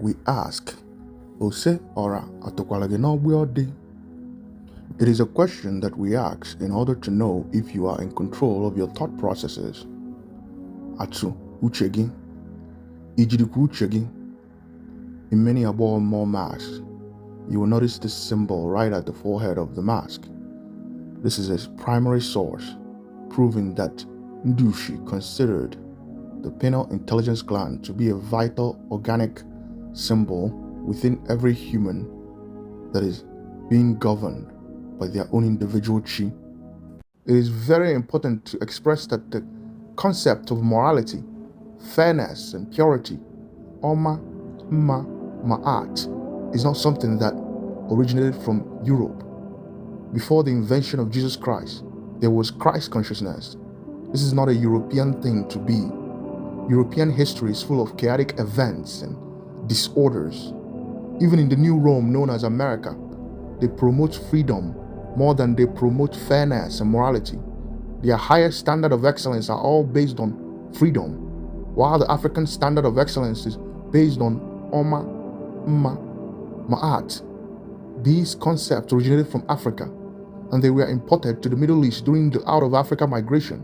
we ask, Ose ora atokwalage n'ogbe odi? It is a question that we ask in order to know if you are in control of your thought processes. Atu uche gị, ijidikwa uche gị. In many more masks, you will notice this symbol right at the forehead of the mask. This is a primary source, proving that Ndushi considered the pineal intelligence gland to be a vital organic symbol within every human that is being governed by their own individual chi. It is very important to express that the concept of morality, fairness, and purity, Oma, Ma, Ma'at, is not something that originated from Europe. Before the invention of Jesus Christ, there was Christ consciousness. This is not a European thing to be. European history is full of chaotic events and disorders. Even in the new Rome known as America, they promote freedom more than they promote fairness and morality. Their highest standard of excellence are all based on freedom, while the African standard of excellence is based on Oma, Mma, Ma'at. These concepts originated from Africa, and they were imported to the Middle East during the out-of-Africa migration,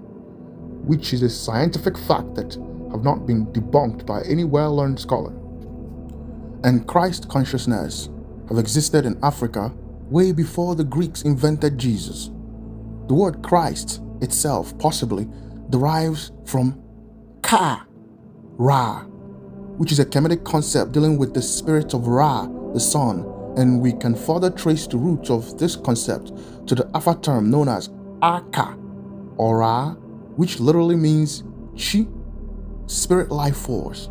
which is a scientific fact that have not been debunked by any well-learned scholar. And Christ consciousness have existed in Africa way before the Greeks invented Jesus. The word Christ itself possibly derives from Ka, Ra, which is a Kemetic concept dealing with the spirit of Ra, the sun, and we can further trace the roots of this concept to the Afa term known as Aka, or Ra, which literally means Chi, spirit life force.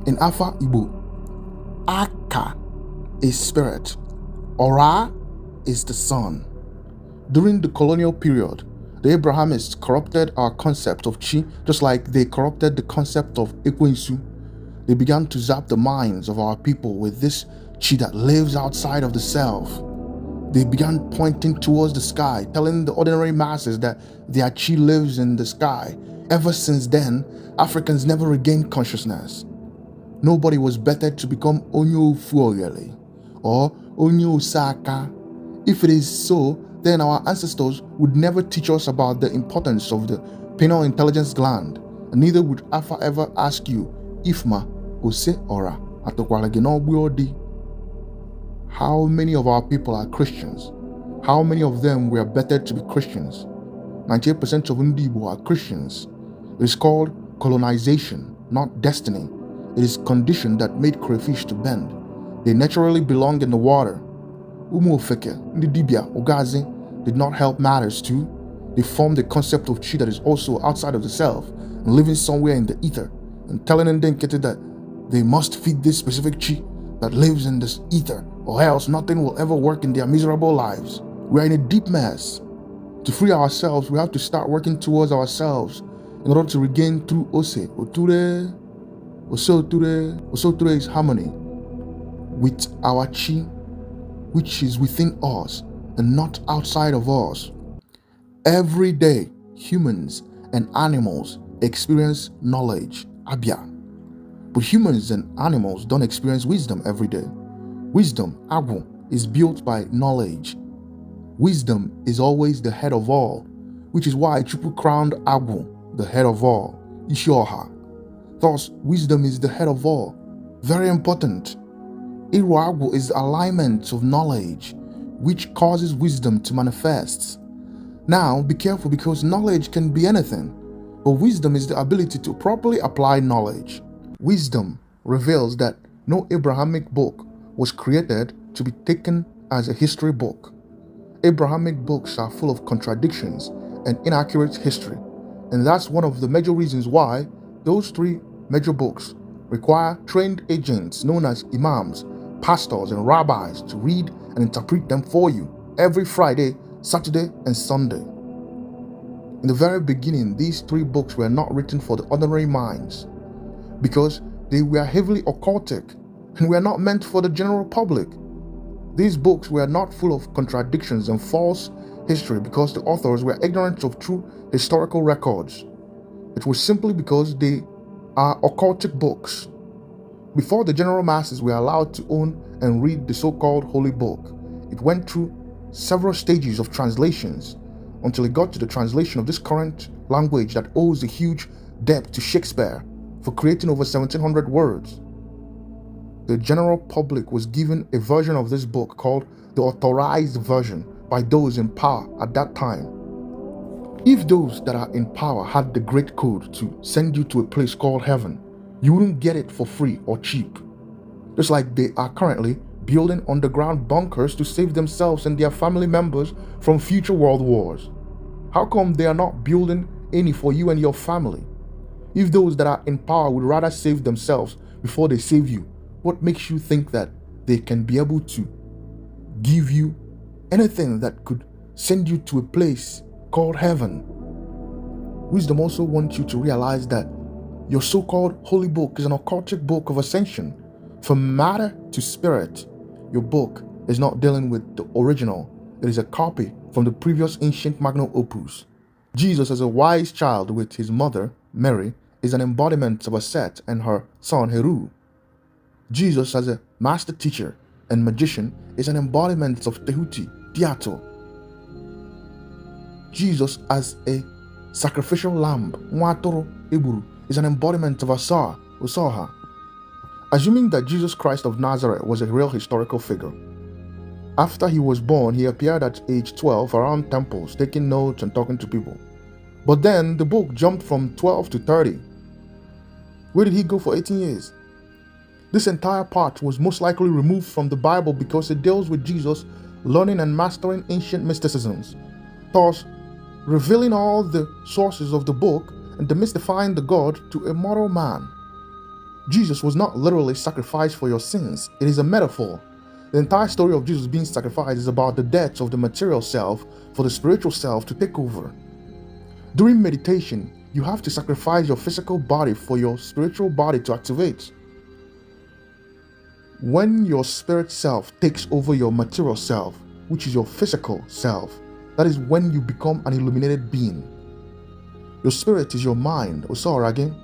In Afa Igbo, Aka is spirit, Ora is the sun. During the colonial period, the Abrahamists corrupted our concept of Chi just like they corrupted the concept of Ekwensu. They began to zap the minds of our people with this Chi that lives outside of the self. They began pointing towards the sky, telling the ordinary masses that their Chi lives in the sky. Ever since then, Africans never regained consciousness. Nobody was better to become Onyo Fuoyele or Onyo Saka. If it is so, then our ancestors would never teach us about the importance of the pineal intelligence gland, and neither would Afa ever ask you, Ifma, Ose Ora, Atokwalage n'ogbe odi? How many of our people are Christians? How many of them were better to be Christians? 98% of Ndibo are Christians. It is called colonization, not destiny. It is condition that made crayfish to bend. They naturally belong in the water. UMU Ndidibia, UGA AZI did not help matters too. They formed the concept of Chi that is also outside of the self and living somewhere in the ether, and telling them that they must feed this specific Chi that lives in this ether, or else nothing will ever work in their miserable lives. We are in a deep mess. To free ourselves, we have to start working towards ourselves in order to regain true Ose, Oture. Oture is harmony with our Chi, which is within us and not outside of us. Every day, humans and animals experience knowledge, Abia. But humans and animals don't experience wisdom every day. Wisdom, Agu, is built by knowledge. Wisdom is always the head of all, which is why Chupu crowned Agu the head of all, Yeshua. Thus, wisdom is the head of all. Very important. Iru Agu is the alignment of knowledge, which causes wisdom to manifest. Now, be careful because knowledge can be anything, but wisdom is the ability to properly apply knowledge. Wisdom reveals that no Abrahamic book was created to be taken as a history book. Abrahamic books are full of contradictions and inaccurate history, and that's one of the major reasons why those three major books require trained agents known as imams, pastors, and rabbis to read and interpret them for you every Friday, Saturday, and Sunday. In the very beginning, these three books were not written for the ordinary minds because they were heavily occultic and were not meant for the general public. These books were not full of contradictions and false history because the authors were ignorant of true historical records. It was simply because they are occultic books. Before the general masses were allowed to own and read the so-called Holy Book, it went through several stages of translations until it got to the translation of this current language that owes a huge debt to Shakespeare for creating over 1,700 words. The general public was given a version of this book called the authorized version by those in power at that time. If those that are in power had the great code to send you to a place called heaven, you wouldn't get it for free or cheap. Just like they are currently building underground bunkers to save themselves and their family members from future world wars. How come they are not building any for you and your family? If those that are in power would rather save themselves before they save you, what makes you think that they can be able to give you anything that could send you to a place called heaven? Wisdom also wants you to realize that your so-called holy book is an occultic book of ascension. From matter to spirit, your book is not dealing with the original. It is a copy from the previous ancient magnum opus. Jesus as a wise child with his mother, Mary, is an embodiment of Aset and her son, Heru. Jesus as a master teacher and magician is an embodiment of Tehuti, Diato. Jesus as a sacrificial lamb, Nwatoro, Eburu, is an embodiment of Asa, Usoha. Assuming that Jesus Christ of Nazareth was a real historical figure, after he was born, he appeared at age 12 around temples, taking notes and talking to people. But then the book jumped from 12 to 30. Where did he go for 18 years? This entire part was most likely removed from the Bible because it deals with Jesus learning and mastering ancient mysticisms, thus revealing all the sources of the book and demystifying the God to a mortal man. Jesus was not literally sacrificed for your sins. It is a metaphor. The entire story of Jesus being sacrificed is about the death of the material self for the spiritual self to take over. During meditation, you have to sacrifice your physical body for your spiritual body to activate. When your spirit self takes over your material self, which is your physical self, that is when you become an illuminated being. Your spirit is your mind, again.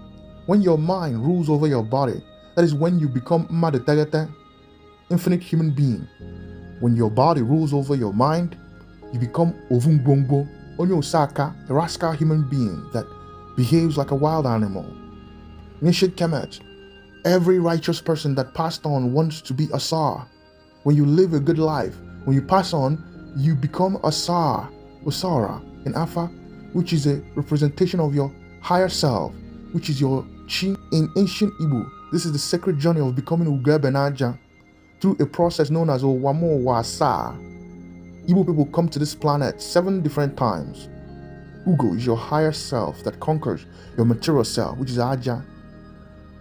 When your mind rules over your body, that is when you become Mmadetagete, infinite human being. When your body rules over your mind, you become Ovungbongbo, Onyo Osaka, a rascal human being that behaves like a wild animal. In ancient Kemet, every righteous person that passed on wants to be Asar. When you live a good life, when you pass on, you become Asar, Osara, in Afa, which is a representation of your higher self, which is your Chi. In ancient Igbo, this is the sacred journey of becoming Ugoebenaja through a process known as Owamo Wasa. Igbo people come to this planet 7 different times. Ugo is your higher self that conquers your material self, which is Aja.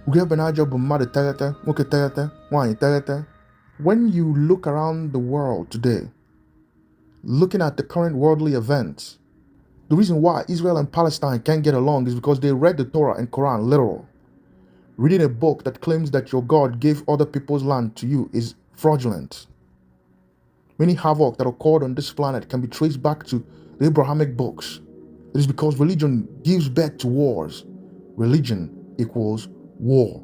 Ugoebenaja bụ mmadụ teghete, nwoke teghete, nwaanyị teghete. When you look around the world today, looking at the current worldly events, the reason why Israel and Palestine can't get along is because they read the Torah and Quran literal. Reading a book that claims that your God gave other people's land to you is fraudulent. Many havoc that occurred on this planet can be traced back to the Abrahamic books. It is because religion gives birth to wars. Religion equals war.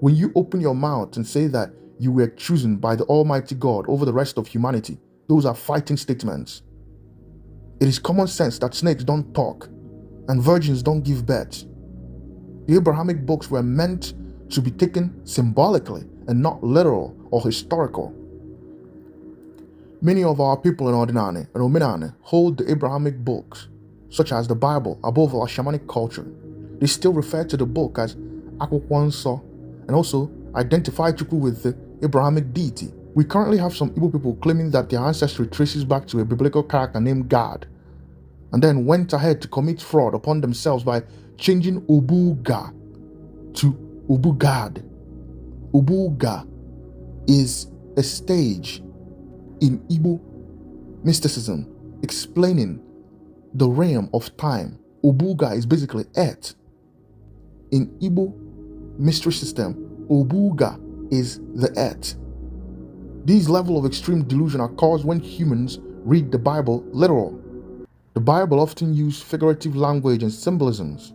When you open your mouth and say that you were chosen by the Almighty God over the rest of humanity, those are fighting statements. It is common sense that snakes don't talk and virgins don't give birth. The Abrahamic books were meant to be taken symbolically and not literal or historical. Many of our people in Ordinane and Omenane hold the Abrahamic books, such as the Bible, above our shamanic culture. They still refer to the book as Akwụkwọ Nsọ and also identify Chukwu with the Abrahamic deity. We currently have some Igbo people claiming that their ancestry traces back to a biblical character named God, and then went ahead to commit fraud upon themselves by changing Obuga to Ubugad. Ubuga is a stage in Igbo mysticism explaining the realm of time. Obuga is basically Earth. In Igbo mystery system, Obuga is the Earth. These levels of extreme delusion are caused when humans read the Bible literal. The Bible often uses figurative language and symbolisms.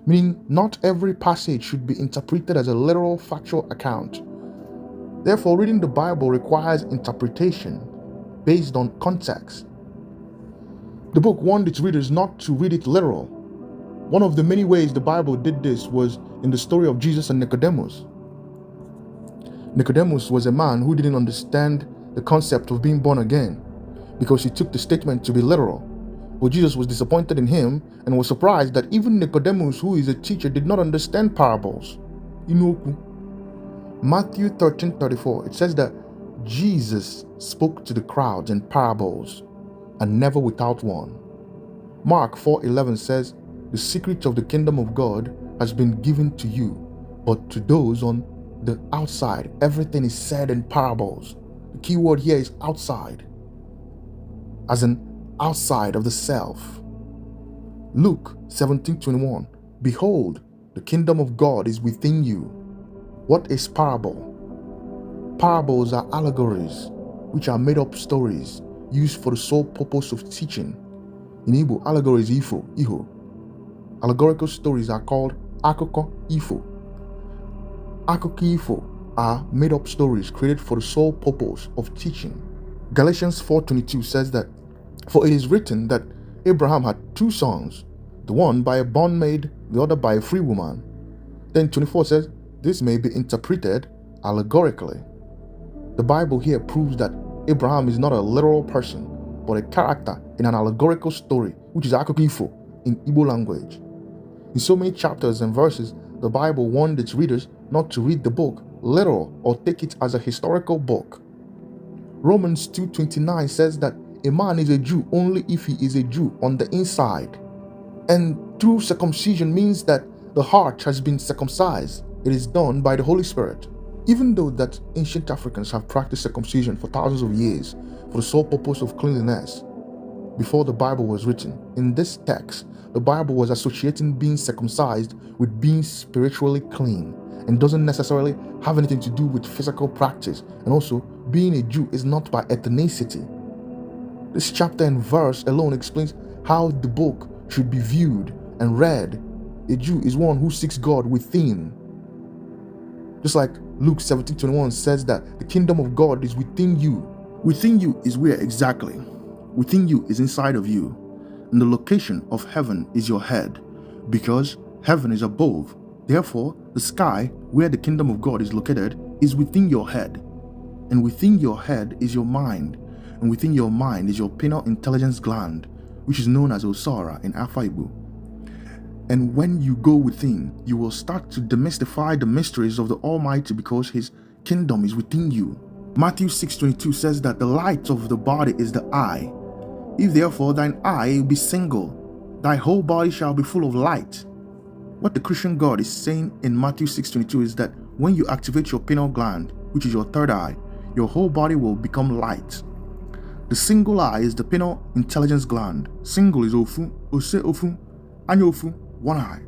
meaning not every passage should be interpreted as a literal factual account. Therefore, reading the Bible requires interpretation based on context. The book warned its readers not to read it literal. One of the many ways the Bible did this was in the story of Jesus and Nicodemus. Nicodemus was a man who didn't understand the concept of being born again because he took the statement to be literal. But Jesus was disappointed in him and was surprised that even Nicodemus, who is a teacher, did not understand parables. Matthew 13:34, it says that Jesus spoke to the crowds in parables and never without one. Mark 4:11 says, the secret of the kingdom of God has been given to you, but to those on the outside, everything is said in parables. The key word here is outside, as in outside of the self. Luke 17:21, behold, the kingdom of God is within you. What is parable? Parables are allegories, which are made up stories used for the sole purpose of teaching. In Igbo, allegory is iho. Allegorical stories are called akụkọ ifo. Akụkọ ifo are made up stories created for the sole purpose of teaching. Galatians 4:22 says that, for it is written that Abraham had two sons, the one by a bondmaid, the other by a free woman. Then 24 says, this may be interpreted allegorically. The Bible here proves that Abraham is not a literal person, but a character in an allegorical story, which is akụkọ ifo in Igbo language. In so many chapters and verses, the Bible warned its readers not to read the book literal or take it as a historical book. Romans 2:29 says that a man is a Jew only if he is a Jew on the inside. And true circumcision means that the heart has been circumcised. It is done by the Holy Spirit. Even though that ancient Africans have practiced circumcision for thousands of years for the sole purpose of cleanliness, before the Bible was written, in this text, the Bible was associating being circumcised with being spiritually clean and doesn't necessarily have anything to do with physical practice. And also, being a Jew is not by ethnicity. This chapter and verse alone explains how the book should be viewed and read. A Jew is one who seeks God within. Just like Luke 17:21 says that the kingdom of God is within you. Within you is where exactly? Within you is inside of you. And the location of heaven is your head, because heaven is above. Therefore, the sky, where the kingdom of God is located, is within your head. And within your head is your mind. And within your mind is your pineal intelligence gland, which is known as Osara in Alpha Igbo. And when you go within, you will start to demystify the mysteries of the Almighty, because His kingdom is within you. Matthew 6:22 says that the light of the body is the eye. If therefore thine eye be single, thy whole body shall be full of light. What the Christian God is saying in Matthew 6:22 is that when you activate your pineal gland, which is your third eye, your whole body will become light. The single eye is the pineal intelligence gland. Single is ofu, ose ofu, anyo ofu, one eye.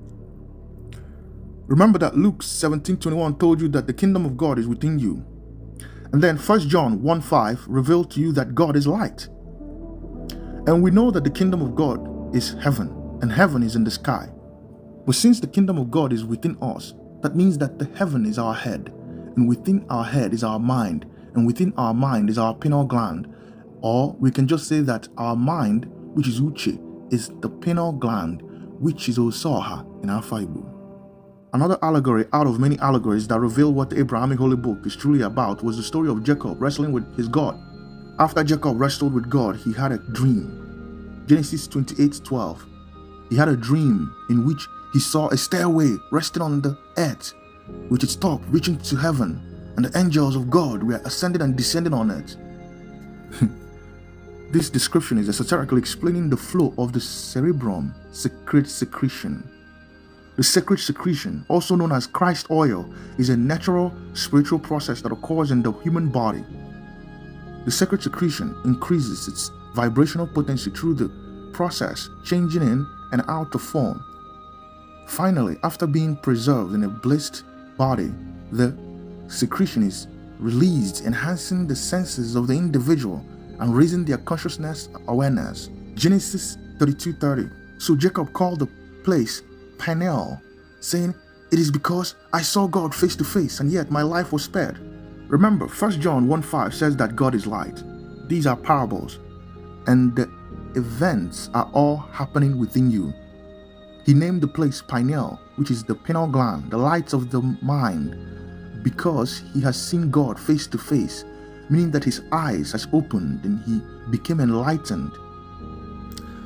Remember that Luke 17:21 told you that the kingdom of God is within you. And then 1 John 1:5 revealed to you that God is light. And we know that the kingdom of God is heaven, and heaven is in the sky. But since the kingdom of God is within us, that means that the heaven is our head, and within our head is our mind, and within our mind is our pineal gland. Or we can just say that our mind, which is Uche, is the pineal gland, which is Osoha in Alpha Igbo. Another allegory out of many allegories that reveal what the Abrahamic Holy Book is truly about was the story of Jacob wrestling with his God. After Jacob wrestled with God, he had a dream. Genesis 28:12. He had a dream in which he saw a stairway resting on the earth, with its top reaching to heaven, and the angels of God were ascending and descending on it. This description is esoterically explaining the flow of the cerebrum secret secretion. The secret secretion, also known as Christ oil, is a natural spiritual process that occurs in the human body. The secret secretion increases its vibrational potency through the process, changing in and out of form. Finally, after being preserved in a blessed body, the secretion is released, enhancing the senses of the individual and raising their consciousness awareness. Genesis 32:30. So Jacob called the place Peniel, saying, "It is because I saw God face to face and yet my life was spared." Remember, 1 John 1:5 says that God is light. These are parables, and the events are all happening within you. He named the place pineal, which is the pineal gland, the light of the mind, because he has seen God face to face, meaning that his eyes has opened and he became enlightened.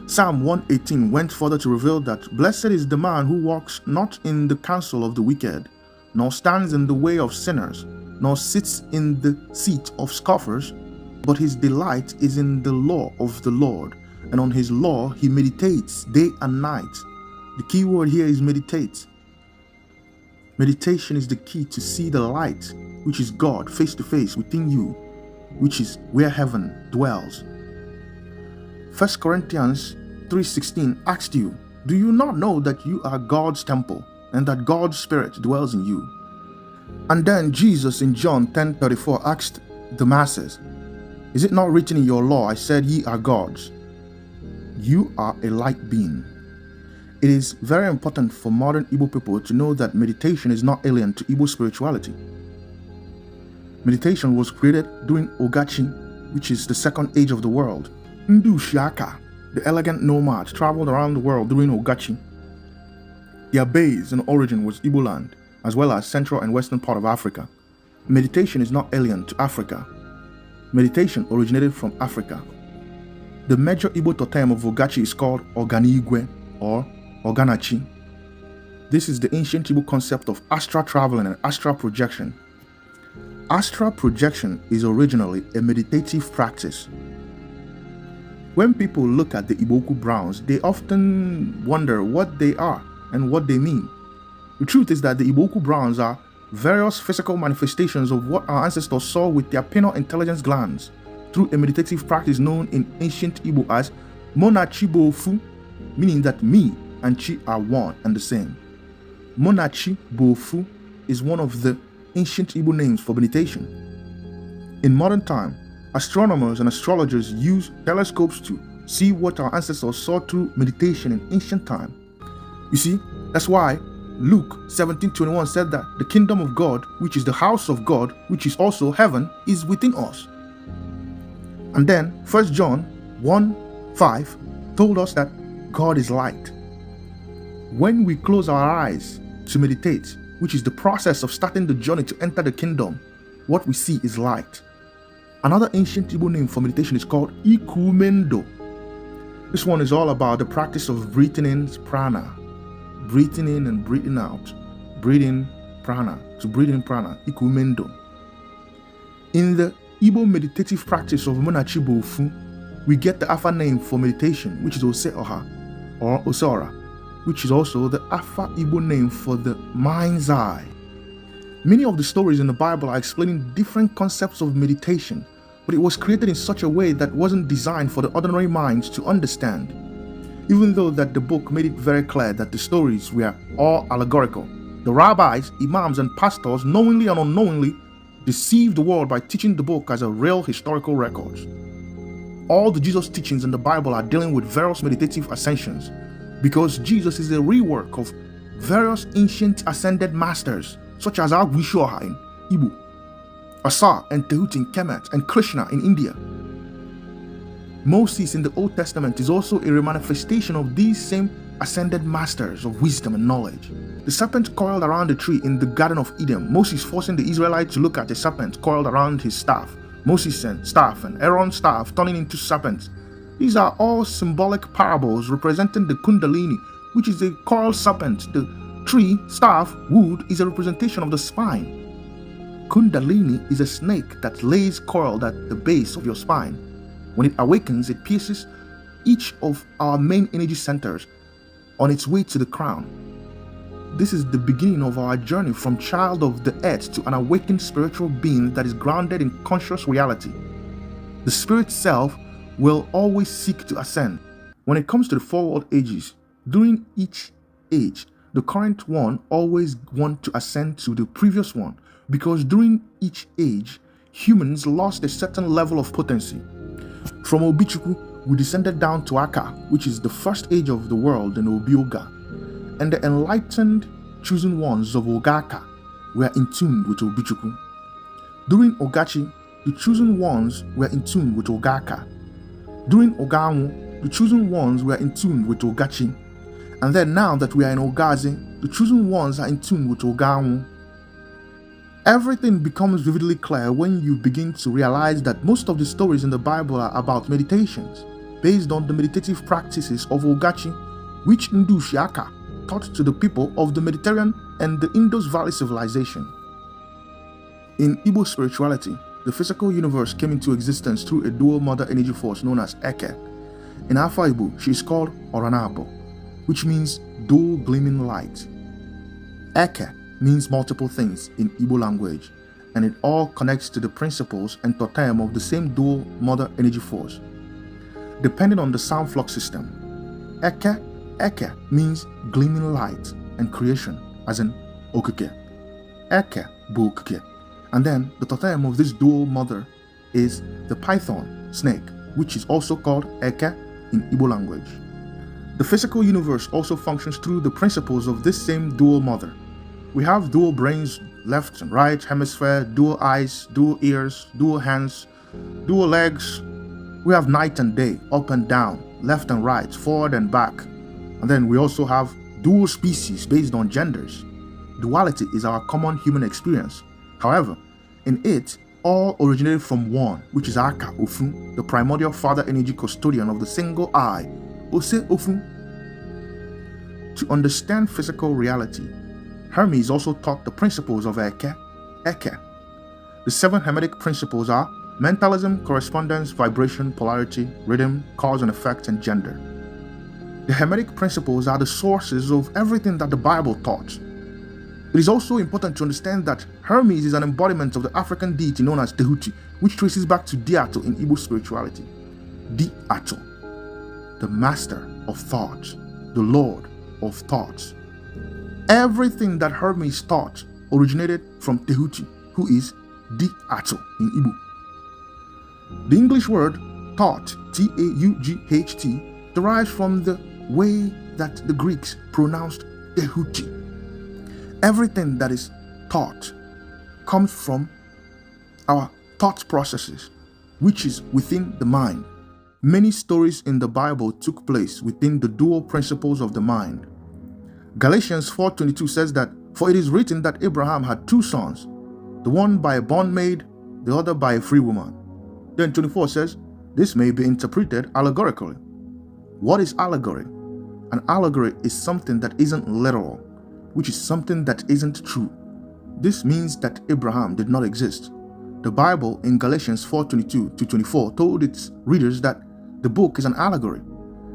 Psalm 118 went further to reveal that blessed is the man who walks not in the counsel of the wicked, nor stands in the way of sinners, nor sits in the seat of scoffers, but his delight is in the law of the Lord, and on his law he meditates day and night. The key word here is meditate. Meditation is the key to see the light, which is God face to face within you, which is where heaven dwells. 1 Corinthians 3:16 asked you, "Do you not know that you are God's temple and that God's Spirit dwells in you?" And then Jesus in John 10:34 asked the masses, "Is it not written in your law, I said ye are gods?" You are a light being. It is very important for modern Igbo people to know that meditation is not alien to Igbo spirituality. Meditation was created during Ogachi, which is the second age of the world. Ndu Shiaka, the elegant nomad, traveled around the world during Ogachi. Their base and origin was Igbo land, as well as central and western part of Africa. Meditation is not alien to Africa. Meditation originated from Africa. The major Igbo totem of Ogachi is called Oganigwe or Oganachi. This is the ancient Igbo concept of astral traveling and astral projection. Astral projection is originally a meditative practice. When people look at the Iboku Browns, they often wonder what they are and what they mean. The truth is that the Iboku Browns are various physical manifestations of what our ancestors saw with their pineal intelligence glands through a meditative practice known in ancient Igbo as Monachi Bofu, meaning that me and Chi are one and the same. Monachi Bofu is one of the ancient Igbo names for meditation. In modern time, astronomers and astrologers use telescopes to see what our ancestors saw through meditation in ancient time. You see, that's why Luke 17:21 said that the kingdom of God, which is the house of God, which is also heaven, is within us. And then 1 John 1:5 told us that God is light. When we close our eyes to meditate, which is the process of starting the journey to enter the kingdom, what we see is light. Another ancient Igbo name for meditation is called Ikumendo. This one is all about the practice of breathing in prana, breathing in and breathing out, breathing prana, to breathe in prana, Ikumendo. In the Igbo meditative practice of Monachi Bofu, we get the Afa name for meditation, which is Ose-Oha or Osora, which is also the Afa Igbo name for the mind's eye. Many of the stories in the Bible are explaining different concepts of meditation, but it was created in such a way that wasn't designed for the ordinary mind to understand. Even though that the book made it very clear that the stories were all allegorical, the rabbis, imams, and pastors knowingly and unknowingly deceived the world by teaching the book as a real historical record. All the Jesus teachings in the Bible are dealing with various meditative ascensions, because Jesus is a rework of various ancient ascended masters, such as Yeshua in Igbo, Asa and Tehuti in Kemet, and Krishna in India. Moses in the Old Testament is also a remanifestation of these same ascended masters of wisdom and knowledge. The serpent coiled around a tree in the Garden of Eden, Moses forcing the Israelites to look at a serpent coiled around his staff, Moses' staff and Aaron's staff turning into serpents. These are all symbolic parables representing the Kundalini, which is a coiled serpent. The tree, staff, wood is a representation of the spine. Kundalini is a snake that lays coiled at the base of your spine. When it awakens, it pierces each of our main energy centers on its way to the crown. This is the beginning of our journey from child of the earth to an awakened spiritual being that is grounded in conscious reality. The spirit self will always seek to ascend. When it comes to the four world ages, during each age, the current one always want to ascend to the previous one, because during each age, humans lost a certain level of potency. From Obichukwu, we descended down to Aka, which is the first age of the world in Obioga, and the enlightened chosen ones of Ogaka were in tune with Obichukwu. During Ogachi, the chosen ones were in tune with Ogaka. During Oganwu, the chosen ones were in tune with Ogachi. And then now that we are in UGA AZI, the chosen ones are in tune with Oganwu. Everything becomes vividly clear when you begin to realize that most of the stories in the Bible are about meditations, based on the meditative practices of Ogachi, which Ndu Shiaka taught to the people of the Mediterranean and the Indus Valley civilization. In Igbo spirituality, the physical universe came into existence through a dual mother energy force known as Eke. In Alpha Igbo, she is called Oranabo, which means dual gleaming light. Eke means multiple things in Igbo language, and it all connects to the principles and totem of the same dual mother energy force. Depending on the sound flux system, Eke means gleaming light and creation, as in Okike. Eke bu Okike. And then the totem of this dual mother is the python snake, which is also called Eke in Igbo language. The physical universe also functions through the principles of this same dual mother. We have dual brains, left and right hemisphere, dual eyes, dual ears, dual hands, dual legs. We have night and day, up and down, left and right, forward and back. And then we also have dual species based on genders. Duality is our common human experience. However, in it, all originated from one, which is Aka Ofu, the primordial father energy custodian of the single eye, Ose Ofu. To understand physical reality, Hermes also taught the principles of Eke. The 7 Hermetic principles are mentalism, correspondence, vibration, polarity, rhythm, cause and effect, and gender. The Hermetic principles are the sources of everything that the Bible taught. It is also important to understand that Hermes is an embodiment of the African deity known as Tehuti, which traces back to Diato in Igbo spirituality. Diato, the master of thought, the lord of thoughts. Everything that Hermes taught originated from Tehuti, who is Diato in Igbo. The English word thought, T-A-U-G-H-T, derives from the way that the Greeks pronounced Tehuti. Everything that is taught comes from our thought processes, which is within the mind. Many stories in the Bible took place within the dual principles of the mind. Galatians 4:22 says that, "For it is written that Abraham had 2 sons, the one by a bondmaid, the other by a free woman." Then 24 says, "This may be interpreted allegorically." What is allegory? An allegory is something that isn't literal, which is something that isn't true. This means that Abraham did not exist. The Bible in Galatians 4:22-24 told its readers that the book is an allegory.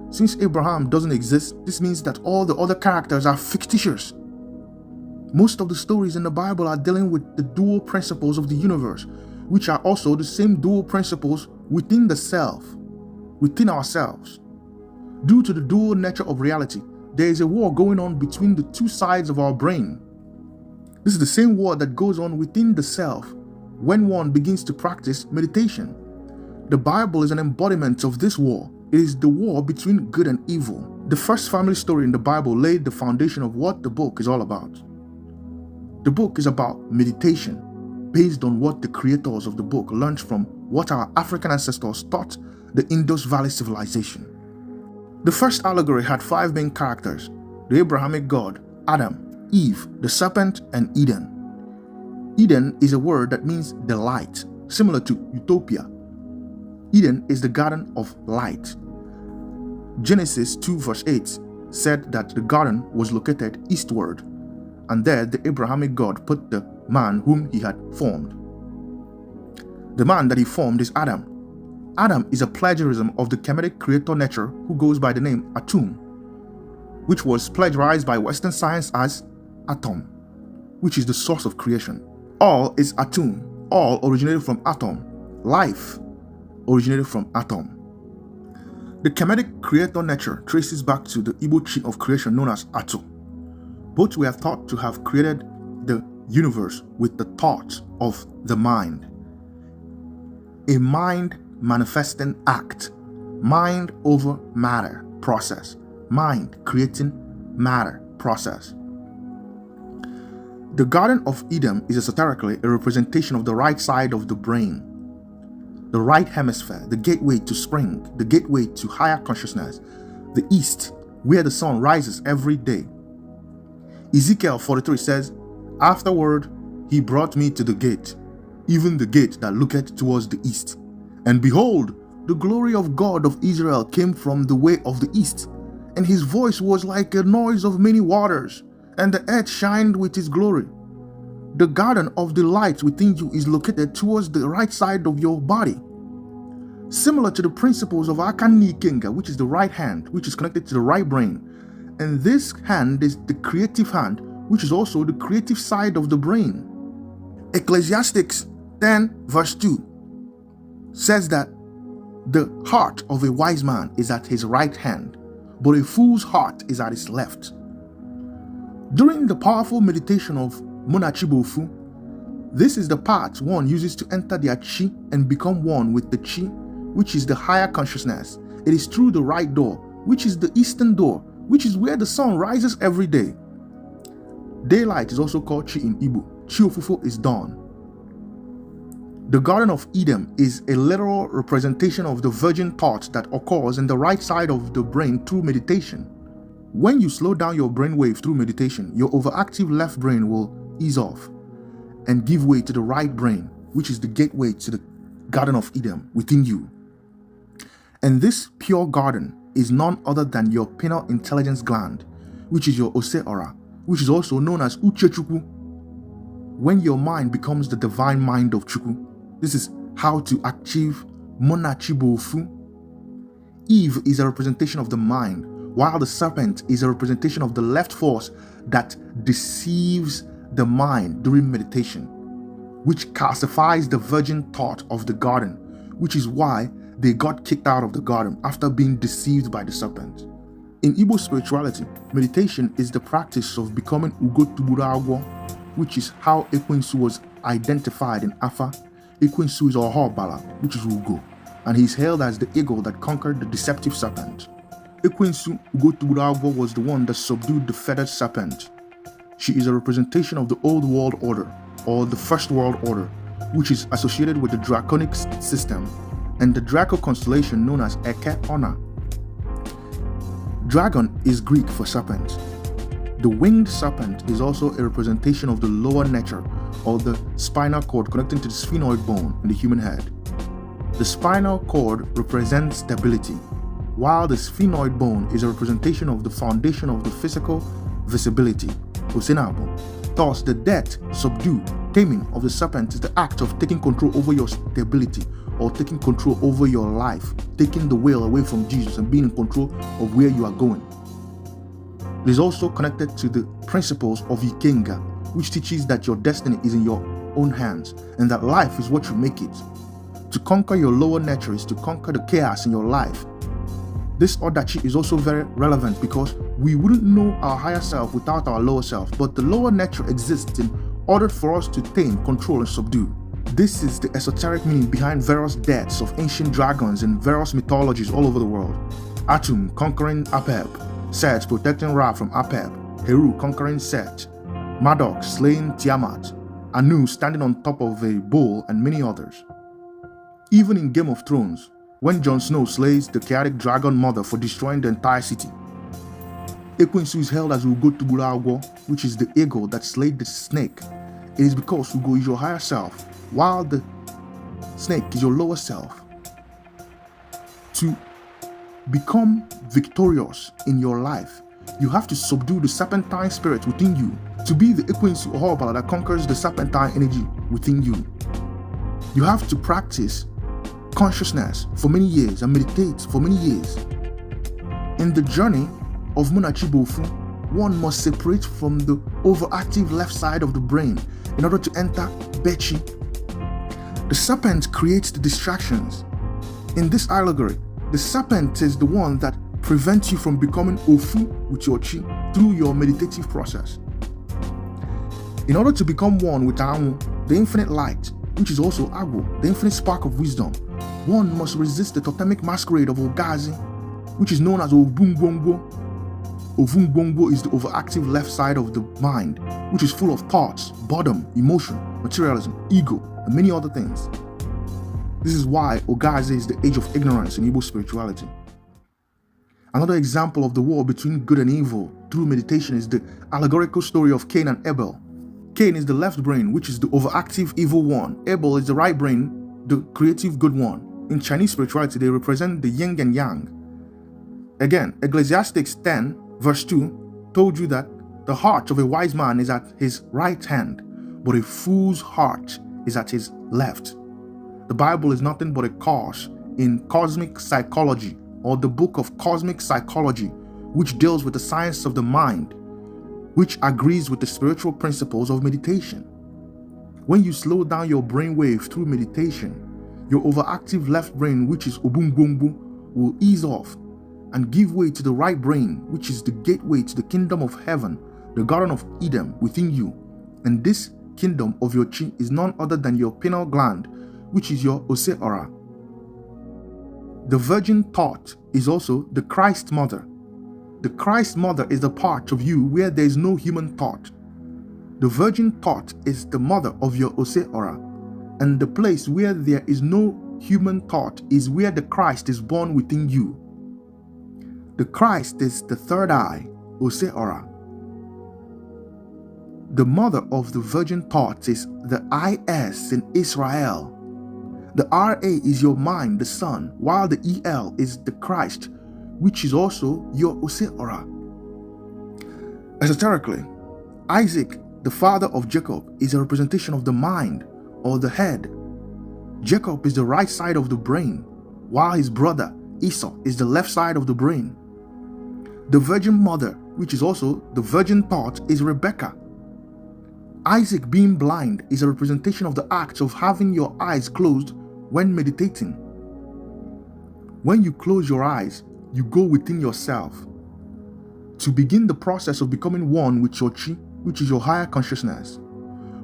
Since Abraham doesn't exist, this means that all the other characters are fictitious. Most of the stories in the Bible are dealing with the dual principles of the universe, which are also the same dual principles within the self, within ourselves. Due to the dual nature of reality, there is a war going on between the 2 sides of our brain. This is the same war that goes on within the self when one begins to practice meditation. The Bible is an embodiment of this war. It is the war between good and evil. The first family story in the Bible laid the foundation of what the book is all about. The book is about meditation, based on what the creators of the book learned from what our African ancestors taught the Indus Valley civilization. The first allegory had 5 main characters: the Abrahamic God, Adam, Eve, the serpent, and Eden. Eden is a word that means delight, similar to utopia. Eden is the garden of light. Genesis 2:8 said that the garden was located eastward, and there the Abrahamic God put the man whom he had formed. The man that he formed is Adam. Adam is a plagiarism of the Kemetic creator nature who goes by the name Atum, which was plagiarized by Western science as atom, which is the source of creation. All is Atum. All originated from atom. Life originated from atom. The Kemetic creator nature traces back to the Igbo chi of creation known as Atu. Both were thought to have created the universe with the thought of the mind. A mind manifesting act. Mind over matter process. Mind creating matter process. The Garden of Eden is esoterically a representation of the right side of the brain, the right hemisphere, the gateway to spring, the gateway to higher consciousness, the east, where the sun rises every day. Ezekiel 43 says, "Afterward he brought me to the gate, even the gate that looketh towards the east. And behold, the glory of God of Israel came from the way of the east, and his voice was like a noise of many waters, and the earth shined with his glory." The garden of the light within you is located towards the right side of your body. Similar to the principles of Akani Kenga, which is the right hand, which is connected to the right brain. And this hand is the creative hand, which is also the creative side of the brain. Ecclesiastes 10 verse 2 says that the heart of a wise man is at his right hand, but a fool's heart is at his left. During the powerful meditation of Munachibofu, this is the path one uses to enter their chi and become one with the chi, which is the higher consciousness. It is through the right door, which is the eastern door, which is where the sun rises every day. Daylight is also called chi in Igbo. Chi Ofufo is dawn. The Garden of Eden is a literal representation of the virgin thought that occurs in the right side of the brain through meditation. When you slow down your brainwave through meditation, your overactive left brain will ease off and give way to the right brain, which is the gateway to the Garden of Eden within you. And this pure garden is none other than your pineal intelligence gland, which is your Ose Ora, which is also known as Uche Chukwu. When your mind becomes the divine mind of Chukwu, this is how to achieve Monachibofu. Eve is a representation of the mind, while the serpent is a representation of the left force that deceives the mind during meditation, which calcifies the virgin thought of the garden, which is why they got kicked out of the garden after being deceived by the serpent. In Igbo spirituality, meditation is the practice of becoming Ugoebenaja, which is how Ekwensu was identified in Afa. Ekwensu is Ohobala, which is Ugo, and he is hailed as the eagle that conquered the deceptive serpent. Ekwensu Ugoebenaja was the one that subdued the feathered serpent. She is a representation of the old world order, or the first world order, which is associated with the draconic system and the Draco constellation known as Eke Ona. Dragon is Greek for serpent. The winged serpent is also a representation of the lower nature, or the spinal cord connecting to the sphenoid bone in the human head. The spinal cord represents stability, while the sphenoid bone is a representation of the foundation of the physical visibility. Thus, the death, subdue, taming of the serpent is the act of taking control over your stability, or taking control over your life, taking the wheel away from Jesus and being in control of where you are going. It is also connected to the principles of Ikenga, which teaches that your destiny is in your own hands and that life is what you make it. To conquer your lower nature is to conquer the chaos in your life. This Odachi is also very relevant because we wouldn't know our higher self without our lower self, but the lower nature exists in order for us to tame, control, and subdue. This is the esoteric meaning behind various deaths of ancient dragons in various mythologies all over the world. Atum conquering Apep, Set protecting Ra from Apep, Heru conquering Set, Marduk slaying Tiamat, Anu standing on top of a bull, and many others. Even in Game of Thrones, when Jon Snow slays the chaotic dragon mother for destroying the entire city, Ekwensu is held as Ugoebenaja, which is the eagle that slayed the snake. It is because Ugo is your higher self, while the snake is your lower self. To become victorious in your life, you have to subdue the serpentine spirit within you, to be the Ekwensu Ohobala that conquers the serpentine energy within you. You have to practice consciousness for many years and meditate for many years. In the journey of Munachibofu, one must separate from the overactive left side of the brain in order to enter Bechi. The serpent creates the distractions. In this allegory, the serpent is the one that prevents you from becoming Ofu with your chi through your meditative process. In order to become one with ANU, the infinite light, which is also Agwo, the infinite spark of wisdom, one must resist the totemic masquerade of UGA AZI, which is known as Obumbongo. Ovungbongbo is the overactive left side of the mind, which is full of thoughts, boredom, emotion, materialism, ego, and many other things. This is why UGA AZI is the age of ignorance in Igbo spirituality. Another example of the war between good and evil through meditation is the allegorical story of Cain and Abel. Cain is the left brain, which is the overactive evil one. Abel is the right brain, the creative good one. In Chinese spirituality, they represent the yin and yang. Again, Ecclesiastes 10 verse 2 told you that the heart of a wise man is at his right hand, but a fool's heart is at his left. The Bible is nothing but a course in cosmic psychology, or the book of cosmic psychology, which deals with the science of the mind, which agrees with the spiritual principles of meditation. When you slow down your brainwave through meditation, your overactive left brain, which is Obumbumbu, will ease off and give way to the right brain, which is the gateway to the kingdom of heaven, the Garden of Eden within you. And this kingdom of your chi is none other than your pineal gland, which is your Ose Ora. The virgin thought is also the Christ mother. The Christ mother is the part of you where there is no human thought. The virgin thought is the mother of your Ose Ora, and the place where there is no human thought is where the Christ is born within you. The Christ is the third eye, Ose Ora. The mother of the virgin thoughts is the IS in Israel. The RA is your mind, the Son, while the EL is the Christ, which is also your Ose Ora. Esoterically, Isaac, the father of Jacob, is a representation of the mind or the head. Jacob is the right side of the brain, while his brother Esau is the left side of the brain. The virgin mother, which is also the virgin thought, is Rebecca. Isaac being blind is a representation of the act of having your eyes closed when meditating. When you close your eyes, you go within yourself to begin the process of becoming one with your chi, which is your higher consciousness.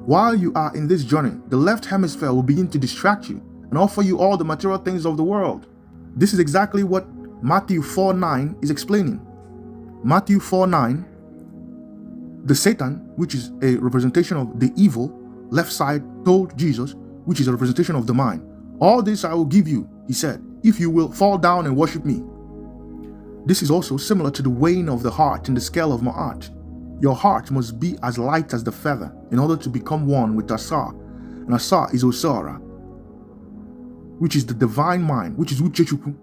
While you are in this journey, the left hemisphere will begin to distract you and offer you all the material things of the world. This is exactly what Matthew 4:9 is explaining. Matthew 4:9, the Satan, which is a representation of the evil left side, told Jesus, which is a representation of the mind, "All this I will give you," he said, "if you will fall down and worship me." This is also similar to the weighing of the heart in the scale of Ma'at. Your heart must be as light as the feather in order to become one with Asa. And Asa is Osara, which is the divine mind, which is Uchechuku.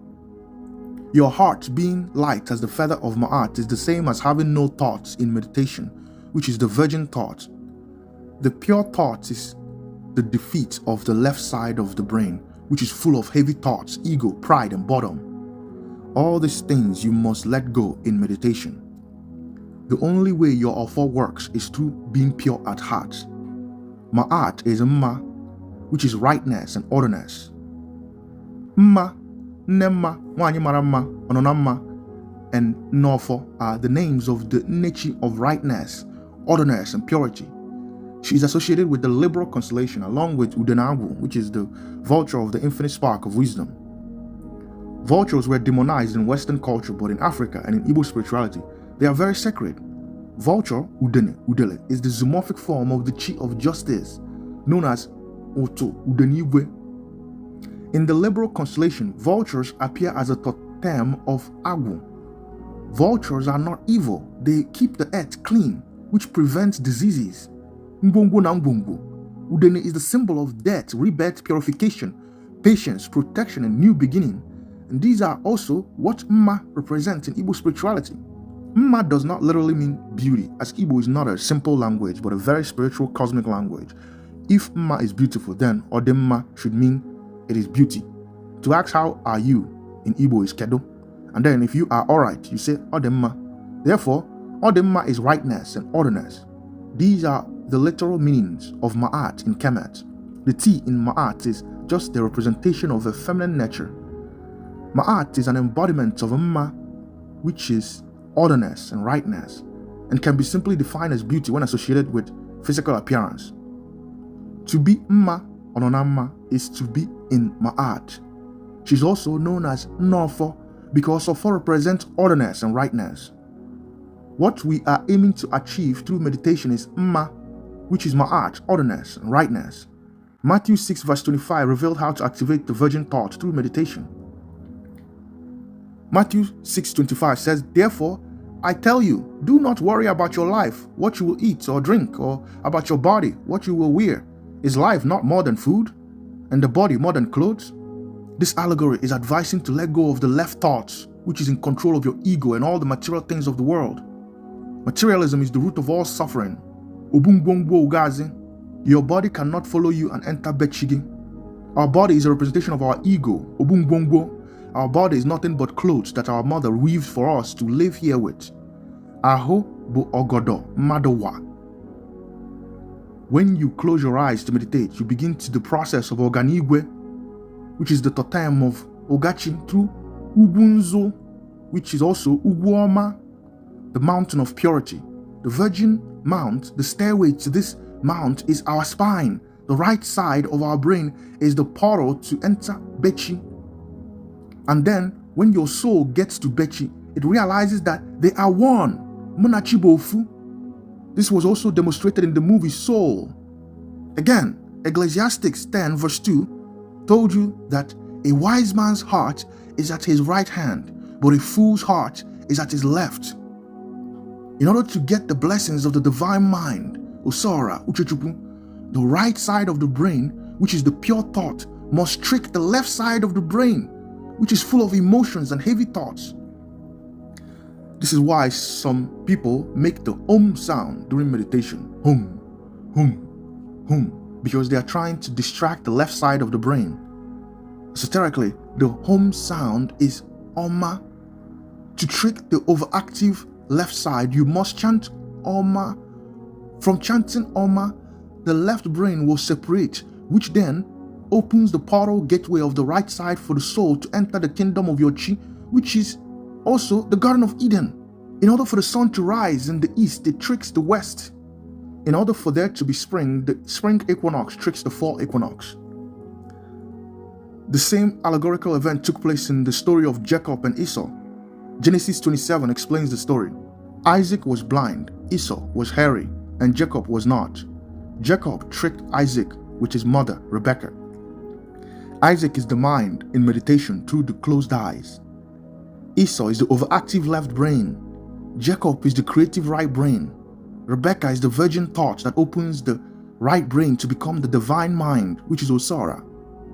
Your heart being light as the feather of Ma'at is the same as having no thoughts in meditation, which is the virgin thought. The pure thought is the defeat of the left side of the brain, which is full of heavy thoughts, ego, pride, and boredom. All these things you must let go in meditation. The only way your offer works is through being pure at heart. Ma'at is Mma, which is rightness and orderness. Mma, Nemma, Wanyi Maramma, Ononamma, and Nofo are the names of the Nechi of rightness, orderness, and purity. She is associated with the liberal constellation along with Udenagu, which is the vulture of the infinite spark of wisdom. Vultures were demonized in Western culture, but in Africa and in Igbo spirituality, they are very sacred. Vulture, Udele, is the zoomorphic form of the chi of justice, known as Oto Udenigwe. In the liberal constellation, vultures appear as a totem of Agu. Vultures are not evil, they keep the earth clean, which prevents diseases. Ngbongo na Ngbongo. Udene is the symbol of death, rebirth, purification, patience, protection, and new beginning. And these are also what Mma represents in Igbo spirituality. Mma does not literally mean beauty, as Igbo is not a simple language, but a very spiritual cosmic language. If Mma is beautiful, then Odemma should mean it is beauty. To ask how are you in Igbo is Kedo. And then if you are alright, you say Odemma. Therefore, Odemma is rightness and orderness. These are the literal meanings of Ma'at in Kemet. The T in Ma'at is just the representation of a feminine nature. Ma'at is an embodiment of Mma, which is orderness and rightness, and can be simply defined as beauty when associated with physical appearance. To be Mma or Nonamma is to be in Ma'at. She is also known as Nofo because Ofo represents orderness and rightness. What we are aiming to achieve through meditation is mma, which is ma'at, orderness, and rightness. Matthew 6 verse 25 revealed how to activate the virgin thought through meditation. Matthew 6:25 says, "Therefore, I tell you, do not worry about your life, what you will eat or drink, or about your body, what you will wear. Is life not more than food, and the body more than clothes?" This allegory is advising to let go of the left thoughts, which is in control of your ego and all the material things of the world. Materialism is the root of all suffering. UMU UGA AZI. Your body cannot follow you and enter Bechigi. Our body is a representation of our ego. UMU. Our body is nothing but clothes that our mother weaves for us to live here with. Aho bu ogodo madowa. When you close your eyes to meditate, you begin the process of Oganigwe, which is the totem of Ogachi, through Ugunzo, which is also Uguoma, the mountain of purity. The Virgin Mount, the stairway to this mount, is our spine. The right side of our brain is the portal to enter Bechi. And then, when your soul gets to Bechi, it realizes that they are one. Munachibofu. This was also demonstrated in the movie Soul. Again, Ecclesiastes 10 verse 2 told you that a wise man's heart is at his right hand, but a fool's heart is at his left. In order to get the blessings of the divine mind, Osora, Uchechupu, the right side of the brain, which is the pure thought, must trick the left side of the brain, which is full of emotions and heavy thoughts. This is why some people make the hum sound during meditation. Hum, hum, hum, because they are trying to distract the left side of the brain. Esoterically, the hum sound is Oma. To trick the overactive left side, you must chant Oma. From chanting Oma, the left brain will separate, which then opens the portal gateway of the right side for the soul to enter the kingdom of your chi, which is also the Garden of Eden. In order for the sun to rise in the east, it tricks the west. In order for there to be spring, the spring equinox tricks the fall equinox. The same allegorical event took place in the story of Jacob and Esau. Genesis 27 explains the story. Isaac was blind, Esau was hairy, and Jacob was not. Jacob tricked Isaac with his mother, Rebekah. Isaac is the mind in meditation through the closed eyes. Esau is the overactive left brain. Jacob is the creative right brain. Rebekah is the virgin thought that opens the right brain to become the divine mind, which is Osara.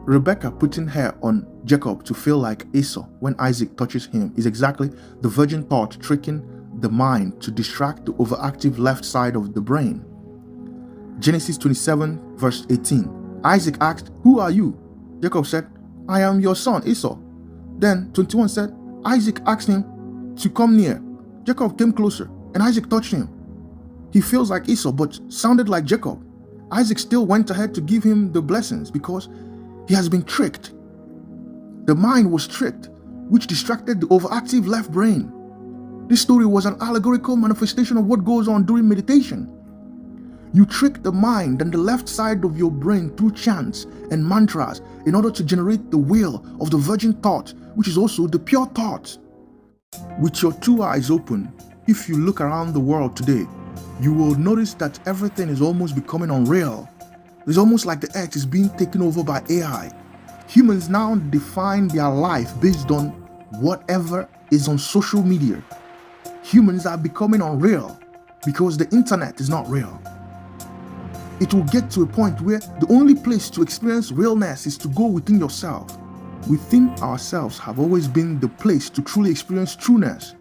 Rebekah putting hair on Jacob to feel like Esau when Isaac touches him is exactly the virgin thought tricking the mind to distract the overactive left side of the brain. Genesis 27 verse 18. Isaac asked, "Who are you?" Jacob said, "I am your son Esau." Then 21 said, Isaac asked him to come near. Jacob came closer and Isaac touched him. He feels like Esau but sounded like Jacob. Isaac still went ahead to give him the blessings because he has been tricked. The mind was tricked, which distracted the overactive left brain. This story was an allegorical manifestation of what goes on during meditation. You trick the mind and the left side of your brain through chants and mantras in order to generate the will of the virgin thought, which is also the pure thought. With your two eyes open, if you look around the world today, you will notice that everything is almost becoming unreal. It's almost like the earth is being taken over by AI. Humans now define their life based on whatever is on social media. Humans are becoming unreal because the internet is not real. It will get to a point where the only place to experience realness is to go within yourself. Within ourselves have always been the place to truly experience trueness.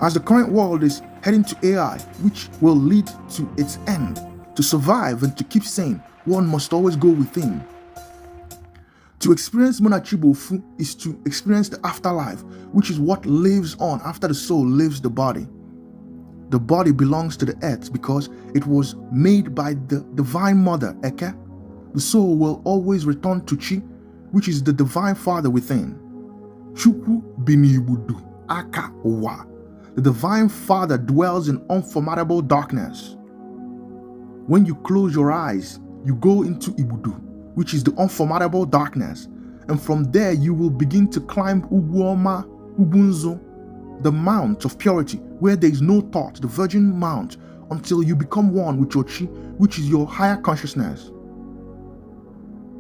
As the current world is heading to AI, which will lead to its end, to survive and to keep sane, one must always go within. To experience Munachibofu is to experience the afterlife, which is what lives on after the soul leaves the body. The body belongs to the earth because it was made by the divine mother, Eke. The soul will always return to Chi, which is the divine father within. Chukwu binibudu aka owa. The divine father dwells in unformable darkness. When you close your eyes, you go into Ibudu, which is the unformable darkness, and from there you will begin to climb Uguoma, Ubunzo, the mount of purity, where there is no thought, the virgin mount, until you become one with your chi, which is your higher consciousness.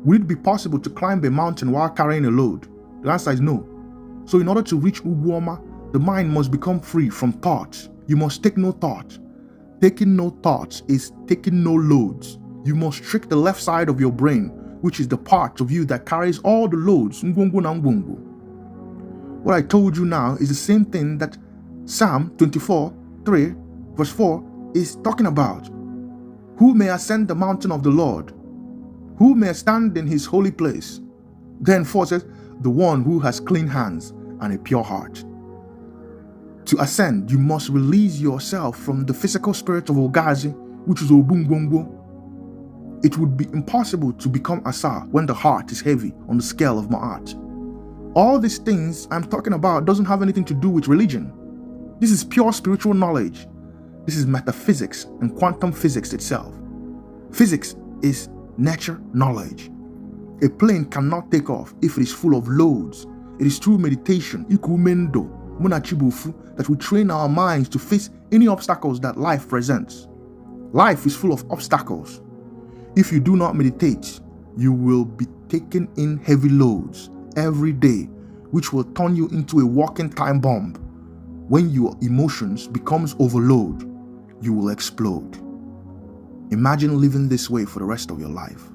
Would it be possible to climb a mountain while carrying a load? The answer is no. So in order to reach Ugoebenaja, the mind must become free from thoughts. You must take no thought. Taking no thoughts is taking no loads. You must trick the left side of your brain, which is the part of you that carries all the loads. What I told you now is the same thing that Psalm 24:3 verse 4 is talking about. Who may ascend the mountain of the Lord? Who may stand in his holy place? Then 4 says, the one who has clean hands and a pure heart. To ascend, you must release yourself from the physical spirit of UGA AZI, which is Obungongo. It would be impossible to become Asa when the heart is heavy on the scale of Ma'at. All these things I'm talking about doesn't have anything to do with religion. This is pure spiritual knowledge. This is metaphysics and quantum physics itself. Physics is nature knowledge. A plane cannot take off if it is full of loads. It is through meditation, ikumendo, munachibufu, that we train our minds to face any obstacles that life presents. Life is full of obstacles. If you do not meditate, you will be taking in heavy loads every day, which will turn you into a walking time bomb. When your emotions becomes overload, you will explode. Imagine living this way for the rest of your life.